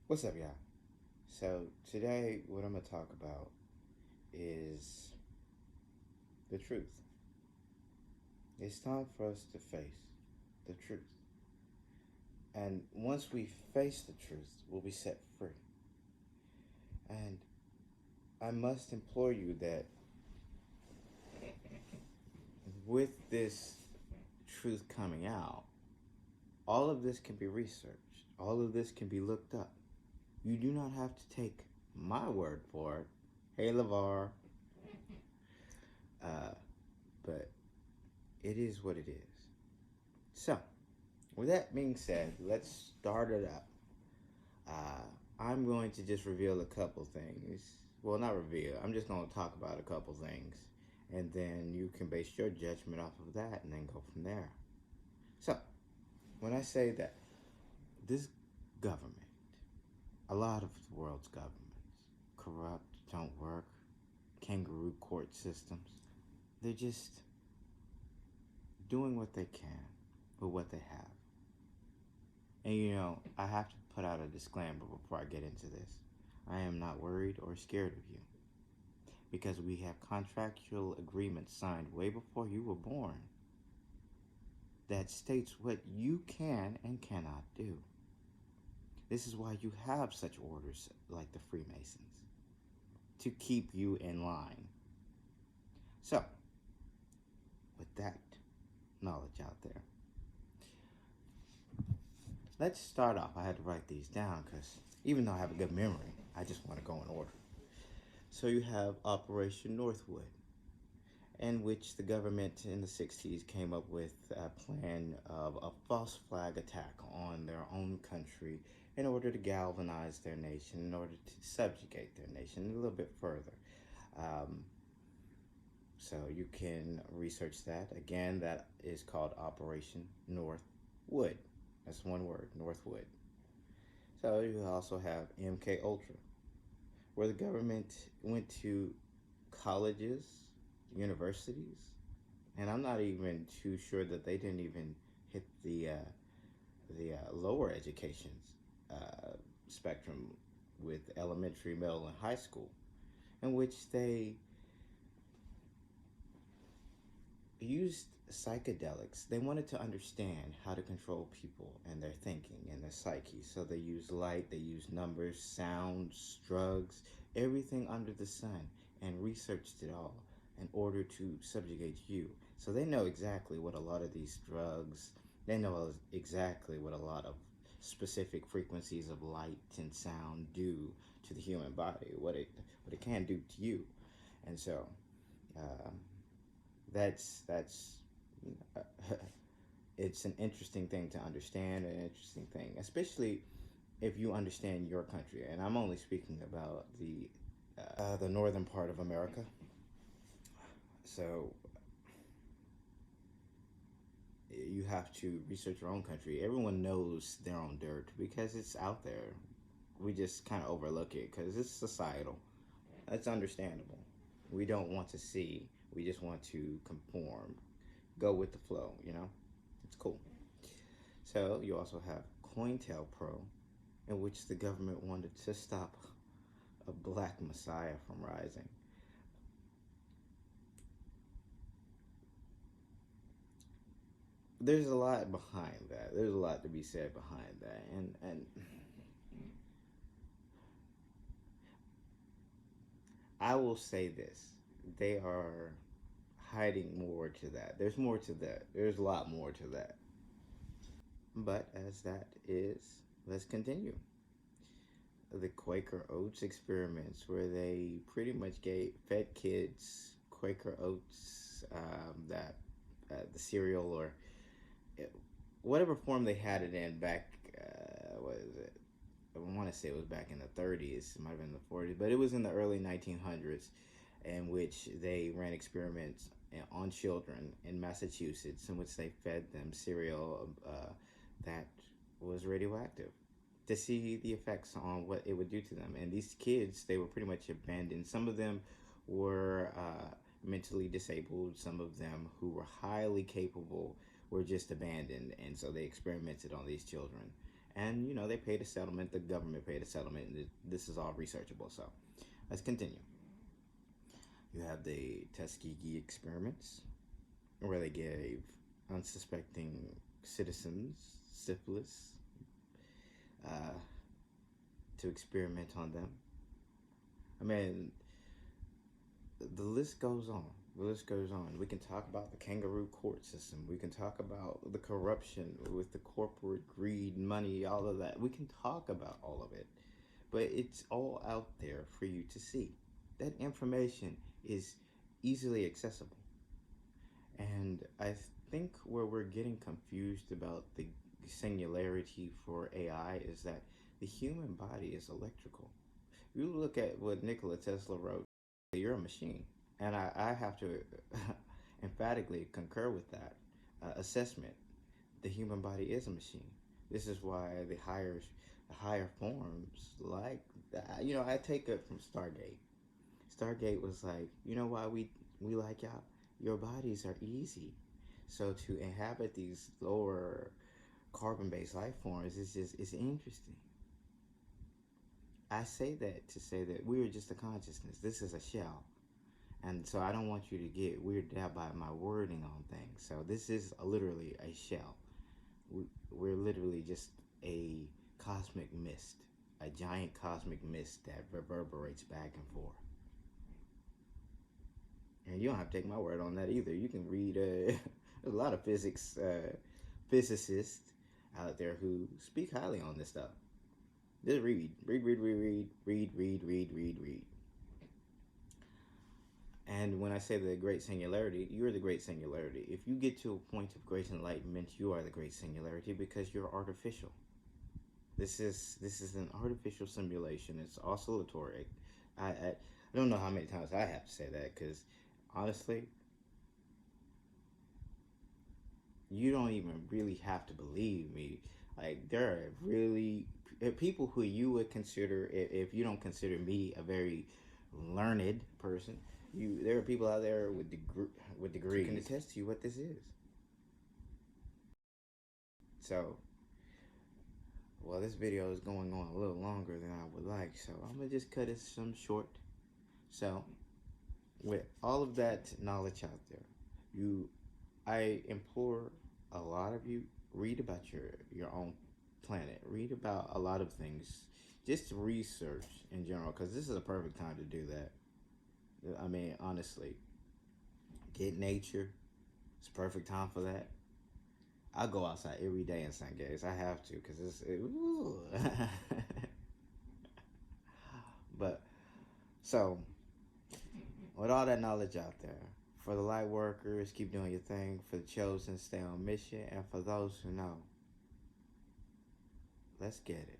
What's up, y'all? So, today, what I'm going to talk about is the truth. It's time for us to face the truth. And once we face the truth, we'll be set free. And I must implore you that with this truth coming out, all of this can be researched, all of this can be looked up. You do not have to take my word for it. Hey, LeVar. Uh, but it is what it is. So, with that being said, let's start it up. I'm going to just reveal a couple things. Well, not reveal, I'm just going to talk about a couple things. And then you can base your judgment off of that and then go from there. So, when I say that this government, a lot of the world's governments, corrupt, don't work, kangaroo court systems, they're just doing what they can with what they have. And I have to put out a disclaimer before I get into this. I am not worried or scared of you because we have contractual agreements signed way before you were born that states what you can and cannot do. This is why you have such orders like the Freemasons, to keep you in line. So, with that knowledge out there, let's start off. I had to write these down because even though I have a good memory, I just want to go in order. So you have Operation Northwood, in which the government in the 60s came up with a plan of a false flag attack on their own country in order to galvanize their nation, in order to subjugate their nation a little bit further. So you can research that. Again, that is called Operation Northwood. That's one word, Northwood. So you also have MK Ultra, where the government went to colleges, universities, and I'm not even too sure that they didn't even hit the lower education spectrum with elementary, middle, and high school, in which they used psychedelics. They wanted to understand how to control people and their thinking and their psyche. So they used light, they used numbers, sounds, drugs, everything under the sun, and researched it all in order to subjugate you. So they know exactly what a lot of these drugs, they know exactly what a lot of specific frequencies of light and sound do to the human body, what it can do to you. And so uh, that's it's an interesting thing to understand, an interesting thing, especially if you understand your country. And I'm only speaking about the northern part of America. So you have to research your own country. Everyone knows their own dirt because it's out there. We just kind of overlook it because it's societal. That's understandable. We don't want to see. We just want to conform, go with the flow. It's cool. So you also have COINTELPRO, in which the government wanted to stop a black messiah from rising. There's a lot behind that. There's a lot to be said behind that. And I will say this. They are hiding more to that. There's more to that. There's a lot more to that. But as that is, let's continue. The Quaker Oats experiments, where they pretty much fed kids Quaker Oats, that the cereal or whatever form they had it in back. What is it? I want to say it was back in the 30s. It might have been the 40s, but it was in the early 1900s, in which they ran experiments on children in Massachusetts, in which they fed them cereal that was radioactive, to see the effects on what it would do to them. And these kids, they were pretty much abandoned. Some of them were mentally disabled. Some of them who were highly capable were just abandoned. And so they experimented on these children. And, they paid a settlement. The government paid a settlement. And this is all researchable. So let's continue. You have the Tuskegee experiments, where they gave unsuspecting citizens syphilis uh, to experiment on them. I mean, the list goes on. The list goes on. We can talk about the kangaroo court system. We can talk about the corruption with the corporate greed, money, all of that. We can talk about all of it. But it's all out there for you to see. That information is easily accessible. And I think where we're getting confused about the singularity for AI is that the human body is electrical. You look at what Nikola Tesla wrote, you're a machine. And I have to emphatically concur with that assessment. The human body is a machine. This is why the higher forms like that. I take it from Stargate. Stargate was like, why we like y'all? Your bodies are easy. So to inhabit these lower carbon-based life forms it's interesting. I say that to say that we are just a consciousness. This is a shell. And so I don't want you to get weirded out by my wording on things. So this is literally a shell. We're literally just a cosmic mist, a giant cosmic mist that reverberates back and forth. And you don't have to take my word on that either. You can read there's a lot of physicists out there who speak highly on this stuff. Just read. And when I say the great singularity, you're the great singularity. If you get to a point of great enlightenment, you are the great singularity because you're artificial. This is an artificial simulation. It's oscillatory. I don't know how many times I have to say that because honestly, you don't even really have to believe me. Like, there are really people who you would consider, if you don't consider me a very learned person, there are people out there with degrees who can attest to you what this is. So, well, this video is going on a little longer than I would like, so I'm gonna just cut it some short. So, with all of that knowledge out there, I implore a lot of you, read about your own planet. Read about a lot of things. Just research in general, because this is a perfect time to do that. I mean, honestly, get nature. It's a perfect time for that. I go outside every day in St. Gates. I have to, because But, so, with all that knowledge out there, for the light workers, keep doing your thing. For the chosen, stay on mission. And for those who know, let's get it.